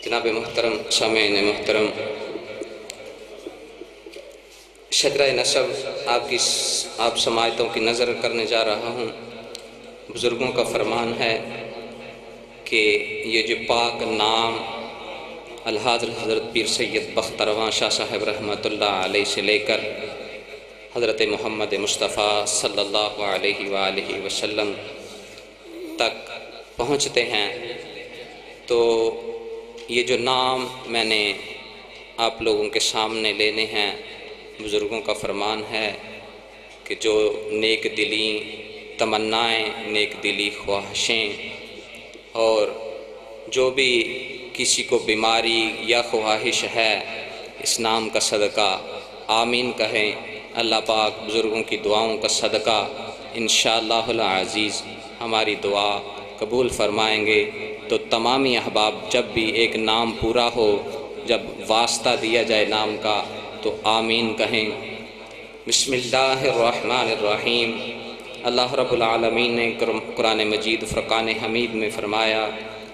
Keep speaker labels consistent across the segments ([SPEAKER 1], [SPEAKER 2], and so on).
[SPEAKER 1] جناب محترم سامعین محترم، شجرہ نسب آپ سماعتوں کی نظر کرنے جا رہا ہوں۔ بزرگوں کا فرمان ہے کہ یہ جو پاک نام حضرت پیر سید بخت رواں شاہ صاحب رحمۃ اللہ علیہ سے لے کر حضرت محمد مصطفیٰ صلی اللہ علیہ وآلہ وسلم تک پہنچتے ہیں، تو یہ جو نام میں نے آپ لوگوں کے سامنے لینے ہیں، بزرگوں کا فرمان ہے کہ جو نیک دلی تمنائیں، نیک دلی خواہشیں، اور جو بھی کسی کو بیماری یا خواہش ہے، اس نام کا صدقہ آمین کہیں۔ اللہ پاک بزرگوں کی دعاؤں کا صدقہ انشاءاللہ العزیز ہماری دعا قبول فرمائیں گے۔ تو تمامی احباب جب بھی ایک نام پورا ہو، جب واسطہ دیا جائے نام کا، تو آمین کہیں۔ بسم اللہ الرحمن الرحیم۔ اللہ رب العالمین نے قرآن مجید فرقان حمید میں فرمایا،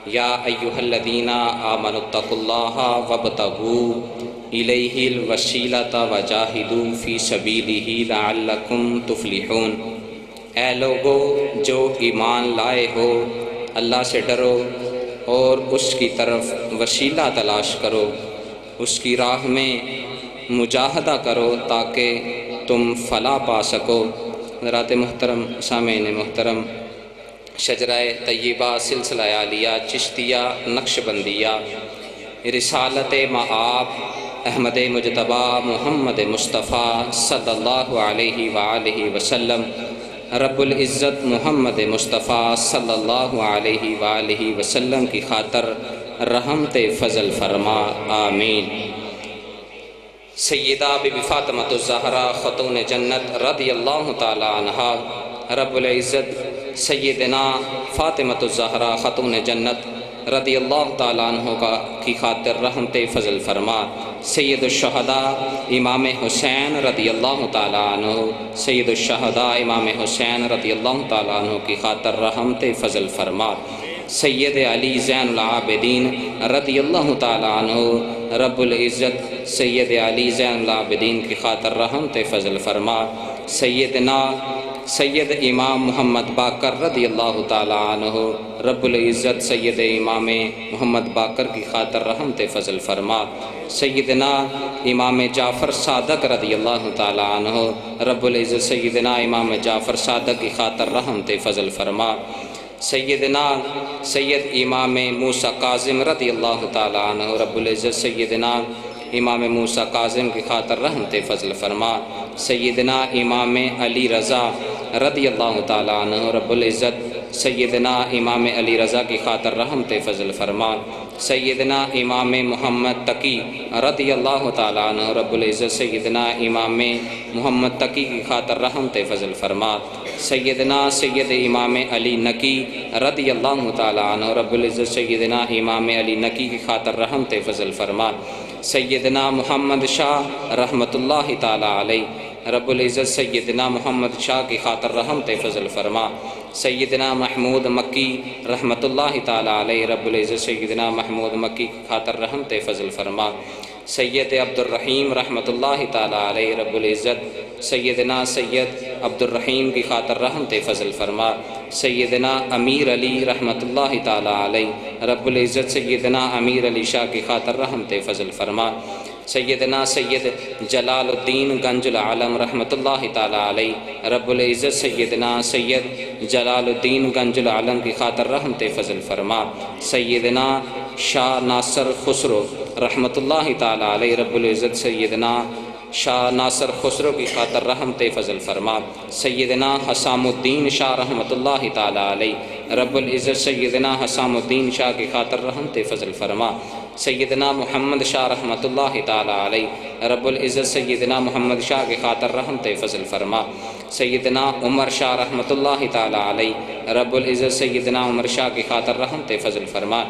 [SPEAKER 1] یا ایھا الذین آمنوا اتقوا اللہ وابتغوا الیہ الوسیلۃ وجاہدوا فی سبیلہ لعلکم تفلحون۔ اے لوگو جو ایمان لائے ہو، اللہ سے ڈرو اور اس کی طرف وسیلہ تلاش کرو، اس کی راہ میں مجاہدہ کرو تاکہ تم فلاح پا سکو۔ حضرات محترم سامعین محترم، شجرہ طیبہ سلسلہ عالیہ چشتیہ نقش بندیہ رسالت مآب احمد مجتبیٰ محمد مصطفیٰ صلی اللہ علیہ وآلہ وسلم، رب العزت محمد مصطفیٰ صلی اللہ علیہ وآلہ وسلم کی خاطر رحمت فضل فرما، آمین۔ سیدہ بی بی فاطمہ الزہرا خاتون جنت رضی اللہ تعالی عنہا، رب العزت سیدنا فاطمہ الزہرا خاتون جنت رضی اللہ تعالیٰ عنہ کی خاطر رحمت فضل فرما۔ سید الشہداء امام حسین رضی اللہ تعالیٰ عنہ، سید الشہداء امام حسین رضی اللہ تعالیٰ عنہ کی خاطر رحمت فضل فرما۔ سید علی زین العابدین رضی اللہ تعالیٰ عنہ، رب العزت سید علی زین العابدین کی خاطر رحمت فضل فرما۔ سید امام محمد باقر رضی اللہ تعالیٰ عنہ، رب العزت سید امام محمد باقر کی خاطر رحمت فضل فرما۔ سیدنا امام جعفر صادق رضی اللہ تعالیٰ عنہ، رب العزت سیدنا امام جعفر صادق کی خاطر رحمت فضل فرما۔ سید امام موسیٰ کاظم رضی اللہ تعالیٰ عنہ، رب العزت سیدنا امام موسیٰ کاظم کی خاطر رحمت فضل فرما۔ سیدنا امام علی رضا رضی اللہ تعالیٰ عنہ، رب العزت سیدنا امام علی رضا کی خاطر رحمت فضل فرما۔ سیدنا امام محمد تقی رضی اللہ تعالیٰ عنہ، رب العزت سیدنا امام محمد تقی کی خاطر رحمت فضل فرما۔ سید امام علی نقی رضی اللہ تعالیٰ عنہ، رب العزت سیدنا امام علی نقی کی خاطر رحمت فضل فرما۔ سیدنا محمد شاہ رحمۃ اللہ تعالیٰ علیہ، رب العزت سیدنا محمد شاہ کی خاطر رحمت فضل فرما۔ سیدنا محمود مکی رحمۃ اللہ تعالیٰ علیہ، رب العزت سیدنا محمود مکی کی خاطر رحمت فضل فرما۔ سید عبد الرحیم رحمۃ اللہ تعالیٰ علیہ، رب العزت سیدنا سید عبد الرحیم کی خاطر رحمت فضل فرما۔ سیدنا امیر علی رحمۃ اللہ تعالیٰ علیہ، رب العزت سیدنا امیر علی شاہ کی خاطر رحمت فضل فرما۔ سیدنا سید جلال الدین گنج العالم رحمۃ اللہ تعالیٰ علیہ، رب العزت سیدنا سید جلال الدین گنج العالم کی خاطر رحمت فضل فرما۔ سیدنا شاہ ناصر خسرو رحمۃ اللہ تعالیٰ علیہ، رب العزت سیدنا شاہ ناصر خسرو کی خاطر رحمت فضل فرما۔ سیدنا حسام الدین شاہ رحمۃ اللہ تعالیٰ علیہ، رب العزت سیدنا حسام الدین شاہ کی خاطر رحمت فضل فرما۔ سیدنا محمد شاہ رحمۃ اللہ تعالیٰ علیہ، رب العزت سیدنا محمد شاہ کی خاطر رحمت فضل فرما۔ سیدنا عمر شاہ رحمۃ اللہ تعالیٰ علیہ، رب العزت سیدنا عمر شاہ کی خاطر رحمت فضل فرما۔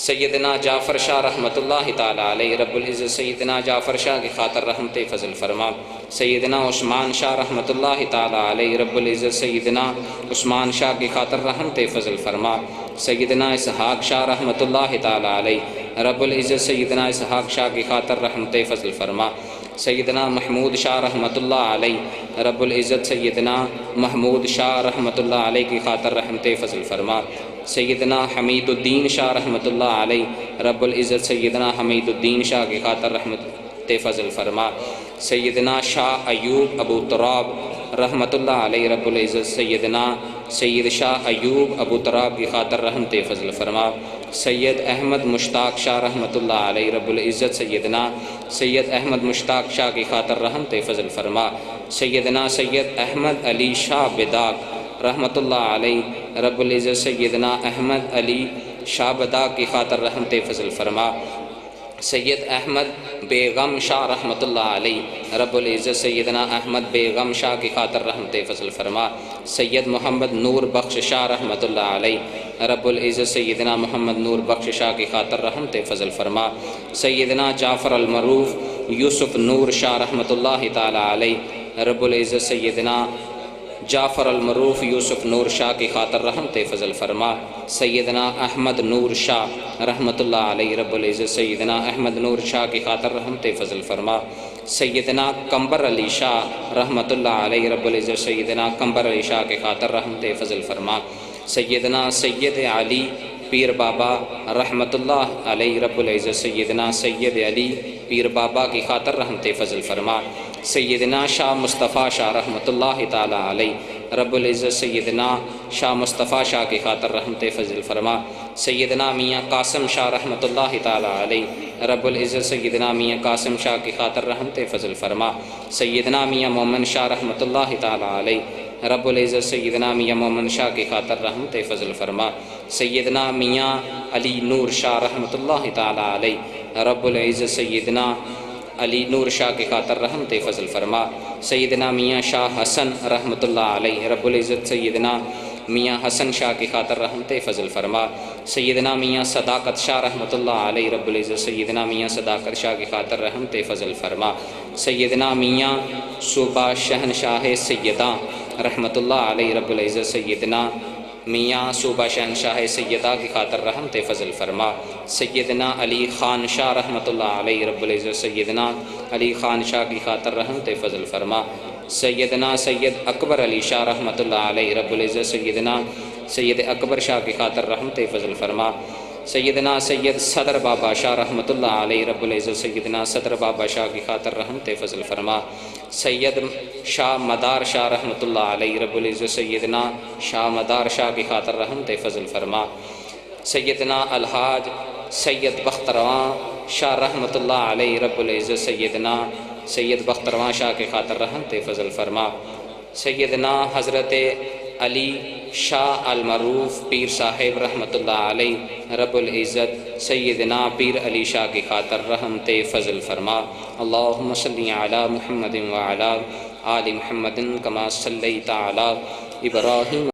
[SPEAKER 1] سیدنا جعفر شاہ رحمۃ اللہ تعالیٰ علیہ، رب العزت سیدنا جعفر شاہ کی خاطر رحمت فضل فرما۔ سیدنا عثمان شاہ رحمۃ اللہ تعالیٰ علیہ، رب العزت سیدنا عثمان شاہ کی خاطر رحمت فضل فرما۔ سیدنا اسحاق شاہ رحمۃ اللہ تعالیٰ علیہ، رب العزت سیدنا اسحاق شاہ کی خاطر رحمت فضل فرما۔ سیدنا محمود شاہ رحمۃ اللہ علیہ، رب العزت سیدنا محمود شاہ رحمۃ اللہ علیہ کی خاطر رحمت فضل فرما۔ سیدنا حمید الدین شاہ رحمۃ اللہ علیہ، رب العزت سیدنا حمید الدین شاہ کی خاطر رحمت فضل فرما۔ سیدنا شاہ ایوب ابو تراب رحمۃ اللہ علیہ، رب العزت سیدنا سید شاہ ایوب ابو تراب کی خاطر رحمت فضل فرما۔ سید احمد مشتاق شاہ رحمۃ اللہ علیہ، رب العزت سیدنا سید احمد مشتاق شاہ کی خاطر رحمت فضل فرما۔ سیدنا سید احمد علی شاہ بداق رحمۃ اللہ علیہ، رب العزت سیدنا احمد علی شاہ بداق کی خاطر رحمت فضل فرما۔ سید احمد بیغم شاہ رحمۃ اللہ علیہ، رب العزت سیدنا احمد بیغم شاہ کی خاطر رحمت فضل فرما۔ سید محمد نور بخش شاہ رحمۃ اللہ علیہ، رب العزت سیدنا محمد نور بخش شاہ کی خاطر رحمت فضل فرما۔ سیدنا جعفر المعروف یوسف نور شاہ رحمۃ اللہ تعالی علیہ، رب العزت سیدنا جعفر المعروف یوسف نور شاہ کی خاطر رحمت فضل فرما۔ سیدنا احمد نور شاہ رحمۃ اللہ علیہ، رب العزت سیدنا احمد نور شاہ کی خاطر رحمت فضل فرما۔ سیدنا قمبر علی شاہ رحمۃ اللہ علیہ، رب العزت سیدنا قمبر علی شاہ کی خاطر رحمت فضل فرما۔ سیدنا سید علی پیر بابا رحمۃ اللہ علیہ، رب العزت سیدنا سید علی پیر بابا کی خاطر رحمت فضل فرما۔ سیدنا شاہ مصطفیٰ شاہ رحمۃ اللہ تعالی علیہ، رب العزت سیدنا شاہ مصطفیٰ شاہ کی خاطر رحمت فضل فرما۔ سیدنا میاں قاسم شاہ رحمۃ اللہ تعالی علیہ، رب العزت سیدنا میاں قاسم شاہ کی خاطر رحمت فضل فرما۔ سیدنا میاں مومن شاہ رحمۃ اللہ تعالی علیہ، رب العزت سیدنا میاں مومن شاہ کی خاطر رحمت فضل فرما۔ سیدنا میاں علی نور شاہ رحمۃ اللہ تعالی علیہ، رب العزت سیدنا علی نور شاہ کی خاطر رحمت فضل فرما۔ سیدنا میاں شاہ حسن رحمۃ اللہ علیہ، رب العزت سیدنا میاں حسن شاہ کی خاطر رحمت فضل فرما۔ سیدنا میاں صداقت شاہ رحمۃ اللہ علیہ، رب العزت سیدنا میاں صداقت شاہ کی خاطر رحمت فضل فرما۔ سیدنا میاں صوبہ شہنشاہ سیدہ رحمۃ اللہ علیہ، رب العزت سیدنا میاں صوبہ شہنشاہ سیدہ کی خاطر رحمت فضل فرما۔ سیدنا علی خان شاہ رحمۃ اللہ علیہ، رب العزت سیدنا علی خان شاہ کی خاطر رحمت فضل فرما۔ سیدنا سید اکبر علی شاہ رحمۃ اللہ علیہ، رب العزت سیدنا سید اکبر شاہ کی خاطر رحمت فضل فرما۔ سیدنا سید صدر بابا شاہ رحمۃ اللہ علیہ، رب العزت سیدنا صدر بابا شاہ کی خاطر رحمت فضل فرما۔ سید شاہ مدار شاہ رحمۃ اللہ علیہ، رب العزت سیدنا شاہ مدار شاہ کی خاطر رحمت فضل فرما۔ سیدنا الحاج سید بخترواں شاہ رحمۃ اللہ علیہ، رب العزت سیدنا سید بخترواں شاہ کی خاطر رحمت فضل فرما۔ سیدنا حضرت علی شاہ المعروف پیر صاحب رحمۃ اللہ علیہ، رب العزت سیدنا پیر علی شاہ کی خاطر رحمت فضل فرما۔ اللہم صلی علی محمد وعلی آل محمد کما صلیت علی ابراہیم